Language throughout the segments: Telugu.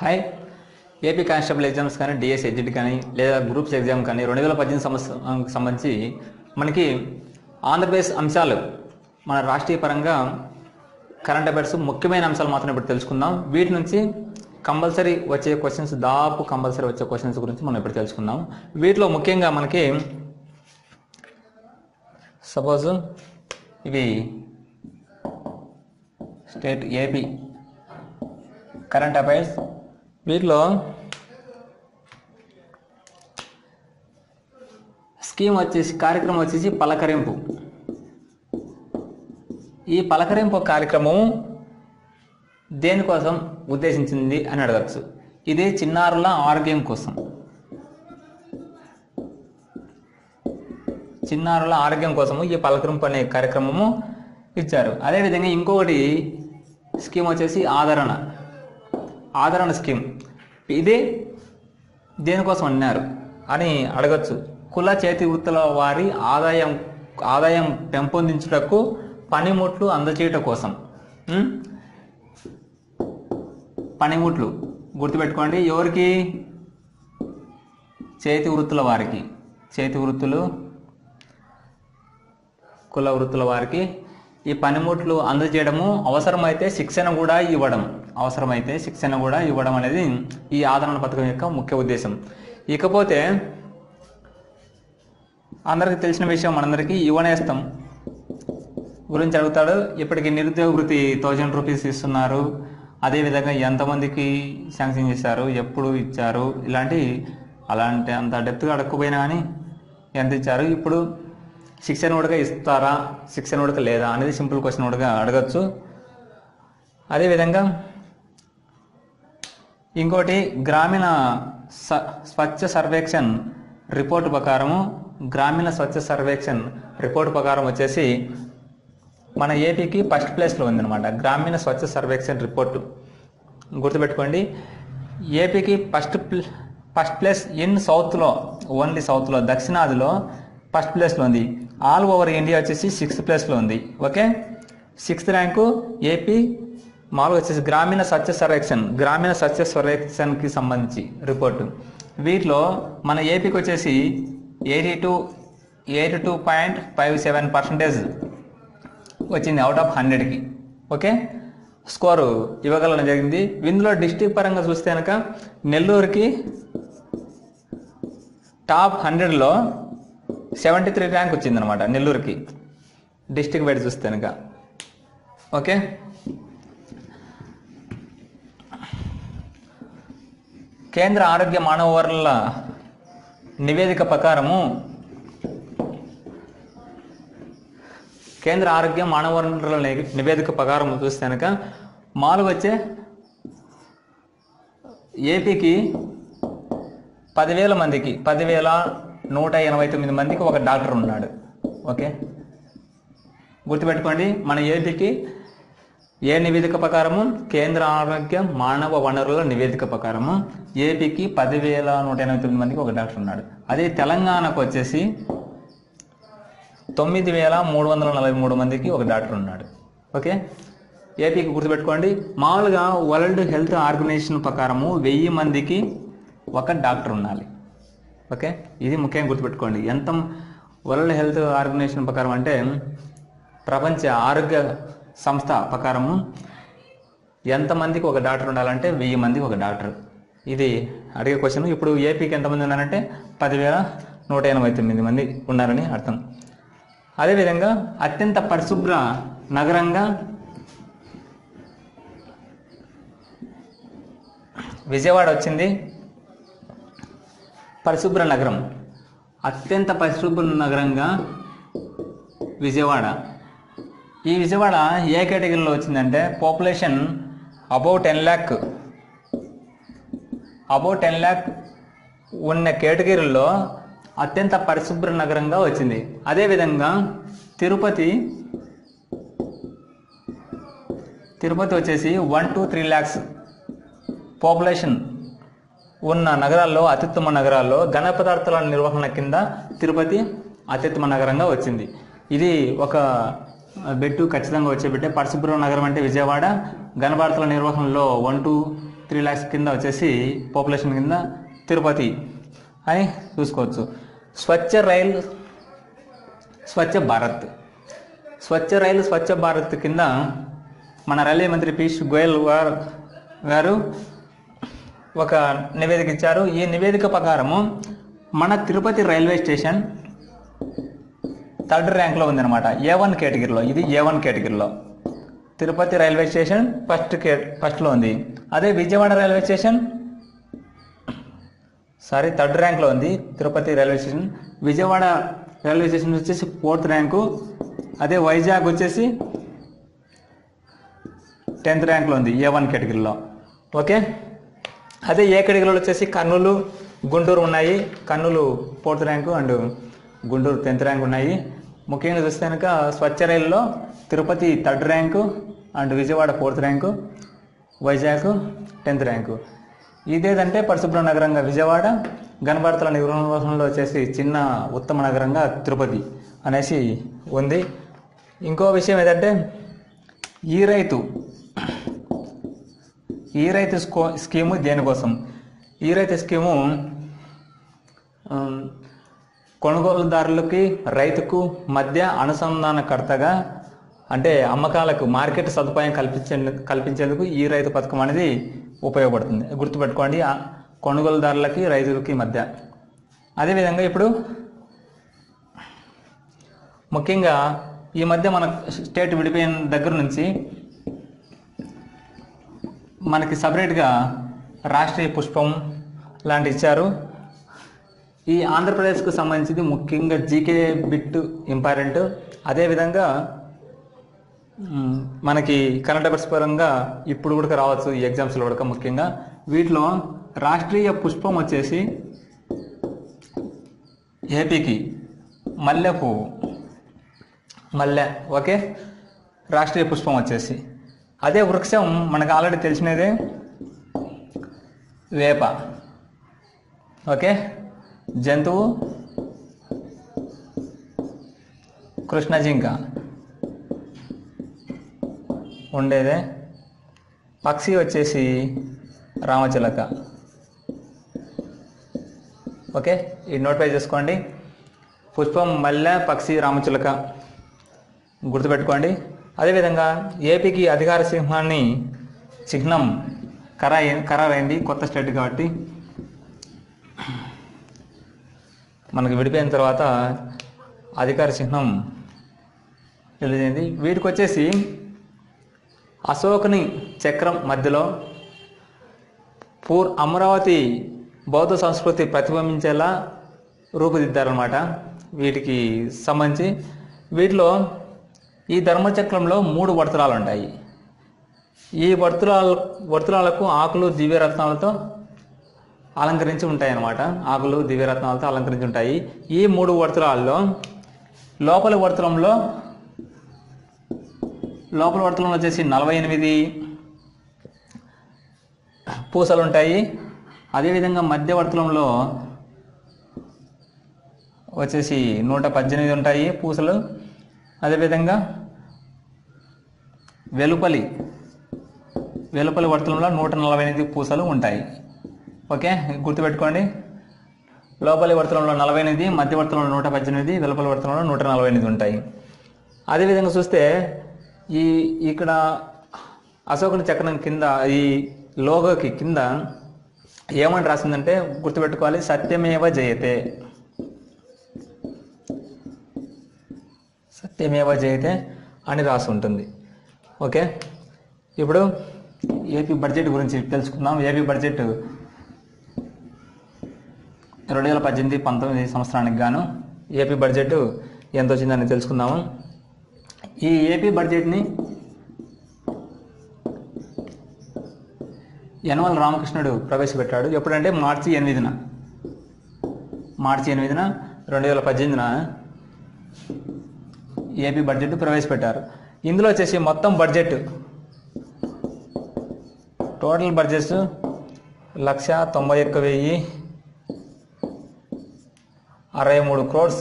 హాయ్ ఏపీ కానిస్టేబుల్ ఎగ్జామ్స్ కానీ డిఎస్ ఎడ్జిట్ కానీ లేదా గ్రూప్స్ ఎగ్జామ్ కానీ 2018 సంవత్సరానికి సంబంధించి మనకి ఆంధ్రప్రదేశ్ అంశాలు మన రాష్ట్రీయ పరంగా కరెంట్ అఫైర్స్ ముఖ్యమైన అంశాలు మాత్రం ఇప్పుడు తెలుసుకుందాం. వీటి నుంచి కంపల్సరీ వచ్చే క్వశ్చన్స్ కంపల్సరీ వచ్చే క్వశ్చన్స్ గురించి మనం ఇప్పుడు తెలుసుకుందాం. వీటిలో ముఖ్యంగా మనకి సపోజ్ ఇవి స్టేట్ ఏపీ కరెంట్ అఫైర్స్. వీటిలో కార్యక్రమం వచ్చేసి పలకరింపు. ఈ పలకరింపు కార్యక్రమం దేనికోసం ఉద్దేశించింది అని అడగచ్చు. ఇది చిన్నారుల ఆరోగ్యం కోసం, చిన్నారుల ఆరోగ్యం కోసము ఈ పలకరింపు అనే కార్యక్రమము ఇచ్చారు. అదేవిధంగా ఇంకొకటి స్కీమ్ వచ్చేసి ఆదరణ స్కీమ్. ఇది దేనికోసం అన్నారు అని అడగచ్చు. కుల చేతి వృత్తుల వారి ఆదాయం పెంపొందించుటకు పనిముట్లు అందచేయట కోసం. పనిముట్లు గుర్తుపెట్టుకోండి, ఎవరికి? చేతి వృత్తుల వారికి, చేతి వృత్తులు కుల వృత్తుల వారికి ఈ పనిముట్లు అందజేయడము, అవసరమైతే శిక్షణ కూడా ఇవ్వడం అనేది ఈ ఆదరణ పథకం యొక్క ముఖ్య ఉద్దేశం. ఇకపోతే అందరికీ తెలిసిన విషయం, మనందరికీ యువనేస్తం గురించి అడుగుతాడు. ఇప్పటికి నిరుద్యోగ వృత్తి 1000 రూపీస్ ఇస్తున్నారు. అదేవిధంగా ఎంతమందికి శాంక్షన్ చేశారు, ఎప్పుడు ఇచ్చారు, అలాంటి అంత డెప్త్గా అడగకపోయినా కానీ ఎంత ఇచ్చారు, ఇప్పుడు శిక్షణ కూడా ఇస్తారా, శిక్షణ కూడా లేదా అనేది సింపుల్ క్వశ్చన్ కూడా అడగచ్చు. అదేవిధంగా ఇంకోటి గ్రామీణ స్వచ్ఛ సర్వేక్షణ్ రిపోర్టు ప్రకారము, గ్రామీణ స్వచ్ఛ సర్వేక్షణ్ రిపోర్టు ప్రకారం వచ్చేసి మన ఏపీకి ఫస్ట్ ప్లేస్లో ఉందన్నమాట. గ్రామీణ స్వచ్ఛ సర్వేక్షణ్ రిపోర్టు గుర్తుపెట్టుకోండి. ఏపీకి ఫస్ట్ ప్లేస్ ఇన్ సౌత్లో, ఓన్లీ సౌత్లో, దక్షిణాదిలో ఫస్ట్ ప్లేస్లో ఉంది. ఆల్ ఓవర్ ఇండియా వచ్చేసి 6th ప్లేస్లో ఉంది. Okay, 6th rank AP. మామూలుగా వచ్చేసి గ్రామీణ స్వచ్ఛ సర్వేక్షణ్కి సంబంధించి రిపోర్టు. వీటిలో మన ఏపీకి వచ్చేసి 82.57% వచ్చింది అవుట్ ఆఫ్ 100కి. ఓకే, స్కోరు ఇవ్వగలడం జరిగింది. ఇందులో డిస్ట్రిక్ట్ పరంగా చూస్తే కనుక నెల్లూరుకి టాప్ 100లో 73 ర్యాంక్ వచ్చిందనమాట. నెల్లూరుకి డిస్ట్రిక్ట్ వైడ్ చూస్తే కనుక. ఓకే, కేంద్ర ఆరోగ్య మానవ వనరుల నివేదిక ప్రకారము, కేంద్ర ఆరోగ్య మానవ వనరుల నివేదిక ప్రకారం చూస్తే కనుక మామూలుగా వచ్చే ఏపీకి 10,189 మందికి ఒక డాక్టర్ ఉన్నాడు. ఓకే, గుర్తుపెట్టుకోండి, మన ఏపీకి ఏ నివేదిక ప్రకారము? కేంద్ర ఆరోగ్య మానవ వనరుల నివేదిక ప్రకారము ఏపీకి 10,189 మందికి ఒక డాక్టర్ ఉన్నాడు. అదే తెలంగాణకు వచ్చేసి 9,343 మందికి ఒక డాక్టర్ ఉన్నాడు. ఓకే, ఏపీకి గుర్తుపెట్టుకోండి. మామూలుగా వరల్డ్ హెల్త్ ఆర్గనైజేషన్ ప్రకారము 1000 మందికి ఒక డాక్టర్ ఉండాలి. ఓకే, ఇది ముఖ్యంగా గుర్తుపెట్టుకోండి. ఎంత వరల్డ్ హెల్త్ ఆర్గనైజేషన్ ప్రకారం అంటే ప్రపంచ ఆరోగ్య సంస్థ ప్రకారము ఎంతమందికి ఒక డాక్టర్ ఉండాలంటే 1000 మందికి ఒక డాక్టర్. ఇది అడిగే క్వశ్చన్. ఇప్పుడు ఏపీకి ఎంతమంది ఉన్నారంటే 10,189 మంది ఉన్నారని అర్థం. అదేవిధంగా అత్యంత పరిశుభ్ర నగరంగా విజయవాడ వచ్చింది. పరిశుభ్ర నగరం, అత్యంత పరిశుభ్ర నగరంగా విజయవాడ. ఈ విజయవాడ ఏ కేటగిరీలో వచ్చిందంటే పాపులేషన్ అబౌవ్ 10 lakh ఉన్న కేటగిరీలో అత్యంత పరిశుభ్ర నగరంగా వచ్చింది. అదేవిధంగా తిరుపతి వచ్చేసి 1 to 3 lakhs పాపులేషన్ ఉన్న నగరాల్లో, అత్యుత్తమ నగరాల్లో ఘన పదార్థాల నిర్వహణ కింద తిరుపతి అత్యుత్తమ నగరంగా వచ్చింది. ఇది ఒక బెట్టు ఖచ్చితంగా వచ్చే బిడ్డే. పరిశుభ్ర నగరం అంటే విజయవాడ, ఘన పదార్థాల నిర్వహణలో 1 to 3 lakhs కింద వచ్చేసి పాపులేషన్ కింద తిరుపతి అని చూసుకోవచ్చు. స్వచ్ఛ రైల్ స్వచ్ఛ భారత్ స్వచ్ఛ భారత్ కింద మన రైల్వే మంత్రి పీయూష్ గోయల్ గారు ఒక నివేదిక ఇచ్చారు. ఈ నివేదిక ప్రకారము మన తిరుపతి రైల్వే స్టేషన్ 3rd ర్యాంక్లో ఉందన్నమాట. A1 కేటగిరీలో, ఇది A1 కేటగిరీలో తిరుపతి రైల్వే స్టేషన్ ఫస్ట్లో ఉంది. అదే విజయవాడ రైల్వే స్టేషన్ 3rd ర్యాంక్లో ఉంది Tirupati railway station. Vijayawada railway station వచ్చేసి 4th ర్యాంకు. అదే వైజాగ్ వచ్చేసి 10th ర్యాంక్లో ఉంది A1 కేటగిరీలో. ఓకే, అదే ఏ కేటగిరీలో వచ్చేసి కర్నూలు, గుంటూరు ఉన్నాయి. Kurnool 4th rank and Guntur 10th rank ఉన్నాయి. ముఖ్యంగా చూస్తే కనుక స్వచ్ఛ రైల్లో Tirupati 3rd rank and Vijayawada 4th rank, Vizag 10th rank. ఇదేదంటే పరిశుభ్ర నగరంగా విజయవాడ, గణభారతుల నిర్వహణలో వచ్చేసి చిన్న ఉత్తమ నగరంగా తిరుపతి అనేసి ఉంది. ఇంకో విషయం ఏదంటే ఈ రైతు స్కీము దేనికోసం? ఈ రైతు స్కీము కొనుగోలుదారులకి రైతుకు మధ్య అనుసంధానకర్తగా, అంటే అమ్మకాలకు మార్కెట్ సదుపాయం కల్పించేందుకు ఈ రైతు పథకం అనేది ఉపయోగపడుతుంది. గుర్తుపెట్టుకోండి, కొనుగోలుదారులకి రైతులకి మధ్య. అదేవిధంగా ఇప్పుడు ముఖ్యంగా ఈ మధ్య మన స్టేట్ విడిపోయిన దగ్గర నుంచి మనకి సపరేట్గా రాష్ట్రీయ పుష్పం లాంటి ఇచ్చారు. ఈ ఆంధ్రప్రదేశ్కు సంబంధించింది ముఖ్యంగా జీకే బిట్ ఇంపార్టెంట్. అదేవిధంగా మనకి కరెంట్ అఫైర్స్ పరంగా ఇప్పుడు కూడా రావచ్చు ఈ ఎగ్జామ్స్లో కూడా. ముఖ్యంగా వీటిలో రాష్ట్రీయ పుష్పం వచ్చేసి ఏపీకి మల్లె పువ్వు, ఓకే, రాష్ట్రీయ పుష్పం వచ్చేసి. అదే వృక్షం మనకు ఆల్రెడీ తెలిసినదే వేప, ఓకే. జంతువు కృష్ణజింక ఉండేదే. పక్షి వచ్చేసి రామచిలక, ఓకే. ఈ నోటిఫై చేసుకోండి. పుష్పం, మల్లె, పక్షి, రామచిలక గుర్తుపెట్టుకోండి. అదేవిధంగా ఏపీకి అధికార చిహ్నం ఖరారైంది, కొత్త స్టేట్ కాబట్టి. మనకు విడిపోయిన తర్వాత అధికార చిహ్నం తెలియజేయండి. వీటికి వచ్చేసి అశోకుని చక్రం మధ్యలో అమరావతి బౌద్ధ సంస్కృతి ప్రతిబింబించేలా రూపుదిద్దారనమాట. వీటికి సంబంధించి వీటిలో ఈ ధర్మచక్రంలో 3 వర్తులాలు ఉంటాయి. ఈ వర్తులాలకు ఆకులు దివ్యరత్నాలతో అలంకరించి ఉంటాయి అన్నమాట. ఆకులు దివ్యరత్నాలతో అలంకరించి ఉంటాయి. ఈ 3 వర్తులాల్లో లోపల వర్తులంలో వచ్చేసి 48 పూసలు ఉంటాయి. అదేవిధంగా మధ్యవర్తులంలో వచ్చేసి 118 ఉంటాయి పూసలు. అదేవిధంగా వెలుపలి వర్తులంలో 148 పూసలు ఉంటాయి, ఓకే. గుర్తుపెట్టుకోండి, లోపలి వర్తులంలో 48, మధ్య వర్తులంలో 118, వెలుపలి వర్తులంలో 148 ఉంటాయి. అదేవిధంగా చూస్తే ఇక్కడ అశోకుని చక్రం కింద ఈ లోగోకి కింద ఏమని రాసిందంటే గుర్తుపెట్టుకోవాలి, సత్యమేవ జయతే, అని రాసి ఉంటుంది, ఓకే. ఇప్పుడు ఏపీ బడ్జెట్ గురించి తెలుసుకుందాం. ఏపీ బడ్జెట్ 2018-19 సంవత్సరానికి గాను ఏపీ బడ్జెట్ ఎంత వచ్చిందని తెలుసుకుందాము. ఈ ఏపీ బడ్జెట్ని యనమల రామకృష్ణుడు ప్రవేశపెట్టాడు. ఎప్పుడంటే మార్చి 8న 2018 ఏపీ బడ్జెట్ ప్రవేశపెట్టారు. ఇందులో వచ్చేసి మొత్తం బడ్జెట్ టోటల్ బడ్జెట్ 191,063 crores,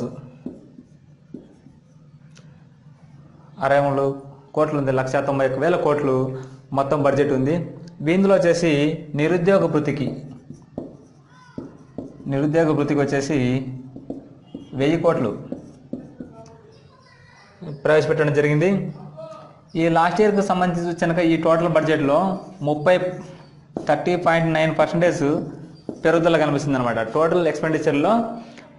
63 కోట్లు ఉంది. 191,000 కోట్లు మొత్తం బడ్జెట్ ఉంది. ఇందులో వచ్చేసి నిరుద్యోగ భృతికి వచ్చేసి 1000 కోట్లు ప్రవేశపెట్టడం జరిగింది. ఈ లాస్ట్ ఇయర్కి సంబంధించి వచ్చిన ఈ టోటల్ బడ్జెట్లో 30.9% పెరుగుదల కనిపిస్తుంది అనమాట. టోటల్ ఎక్స్పెండిచర్లో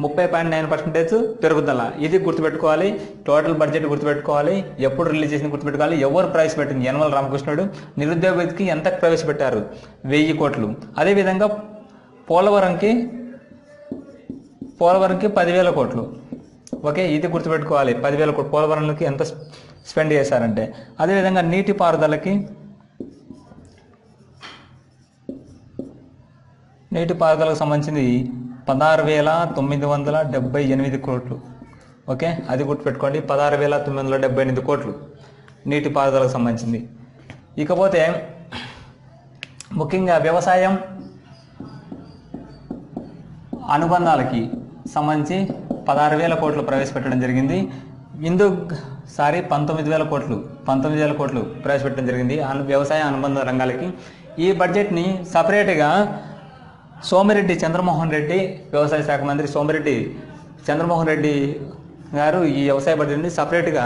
30.9% పెరుగుదల. ఇది గుర్తుపెట్టుకోవాలి. టోటల్ బడ్జెట్ గుర్తుపెట్టుకోవాలి. ఎప్పుడు రిలీజ్ చేసింది గుర్తుపెట్టుకోవాలి. ఎవరు ప్రవేశపెట్టింది? యనమల రామకృష్ణుడు. నిరుద్యోగ భృతికి ఎంత ప్రవేశపెట్టారు? 1000 కోట్లు. అదేవిధంగా పోలవరంకి 10,000 కోట్లు. ఓకే, ఇది గుర్తుపెట్టుకోవాలి. 10,000 కోట్లు పోలవరంకి ఎంత స్పెండ్ చేశారంటే. అదేవిధంగా నీటిపారుదలకి సంబంధించింది 16,978 కోట్లు. ఓకే, అది గుర్తుపెట్టుకోండి. 16,978 కోట్లు నీటిపారుదలకు సంబంధించింది. ఇకపోతే ముఖ్యంగా వ్యవసాయం అనుబంధాలకి సంబంధించి 16,000 కోట్లు ప్రవేశపెట్టడం జరిగింది. 19,000 కోట్లు ప్రవేశపెట్టడం జరిగింది వ్యవసాయ అనుబంధ రంగాలకి. ఈ బడ్జెట్ని సపరేట్గా సోమిరెడ్డి చంద్రమోహన్ రెడ్డి, వ్యవసాయ శాఖ మంత్రి సోమిరెడ్డి చంద్రమోహన్ రెడ్డి గారు ఈ వ్యవసాయ బడ్జెట్ని సపరేట్గా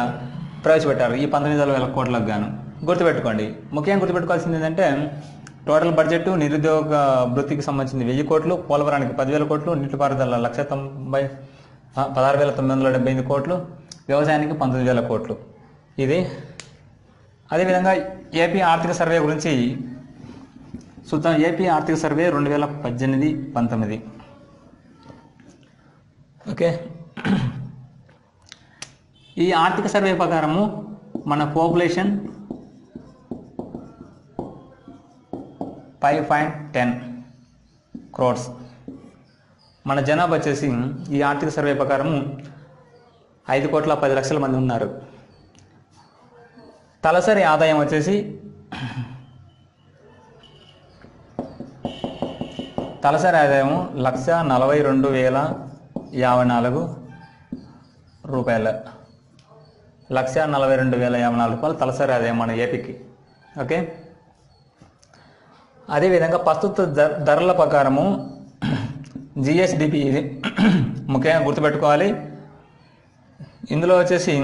ప్రవేశపెట్టారు ఈ 19,000 కోట్లకు గాను. గుర్తుపెట్టుకోండి. ముఖ్యంగా గుర్తుపెట్టుకోవాల్సింది ఏంటంటే టోటల్ బడ్జెట్ నిరుద్యోగ భృతికి సంబంధించింది 1000 కోట్లు, పోలవరానికి 10,000 కోట్లు, నీటిపారుదల 16,978 కోట్లు, వ్యవసాయానికి 19,000 కోట్లు. ఇది అదేవిధంగా ఏపీ ఆర్థిక సర్వే గురించి చూద్దాం. ఏపీ ఆర్థిక సర్వే 2018-19. ఓకే, ఈ ఆర్థిక సర్వే ప్రకారము మన పాపులేషన్ 5.10 crores. మన జనాభా వచ్చేసి ఈ ఆర్థిక సర్వే ప్రకారము 5,10,00,000 మంది ఉన్నారు. తలసరి ఆదాయం వచ్చేసి తలసరి ఆదాయం 1,42,054 రూపాయలు. 1,42,054 రూపాయలు తలసరి ఆదాయం మన ఏపీకి. ఓకే, అదేవిధంగా ప్రస్తుత ధరల ప్రకారము జిఎస్డిపి ఇది ముఖ్యంగా గుర్తుపెట్టుకోవాలి. ఇందులో వచ్చేసి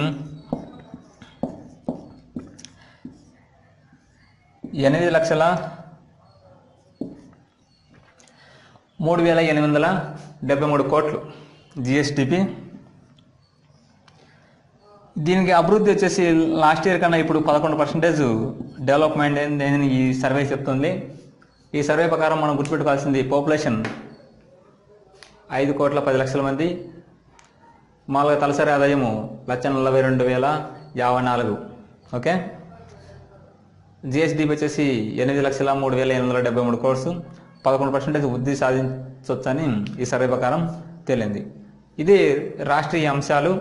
8,03,873 కోట్లు జిఎస్డిపి. దీనికి అభివృద్ధి వచ్చేసి లాస్ట్ ఇయర్ కన్నా ఇప్పుడు 11% డెవలప్మెంట్ అని ఈ సర్వే చెప్తుంది. ఈ సర్వే ప్రకారం మనం గుర్తుపెట్టుకోవాల్సింది పాపులేషన్ 5,10,00,000 మంది. మామూలుగా తలసరి ఆదాయము 1,42,054. ఓకే, జిఎస్డిపి వచ్చేసి 8,03,873 కోర్సు. 11% వృద్ధి సాధించవచ్చని ఈ సర్వే ప్రకారం తేలింది. ఇది రాష్ట్రీయ అంశాలు.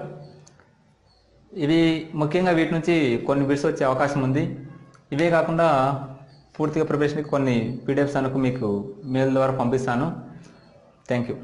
ఇవి ముఖ్యంగా వీటి నుంచి కొన్ని బిట్స్ వచ్చే అవకాశం ఉంది. ఇవే కాకుండా పూర్తిగా ప్రిపరేషన్కి కొన్ని పీడిఎఫ్స్ మీకు మెయిల్ ద్వారా పంపిస్తాను. Thank you.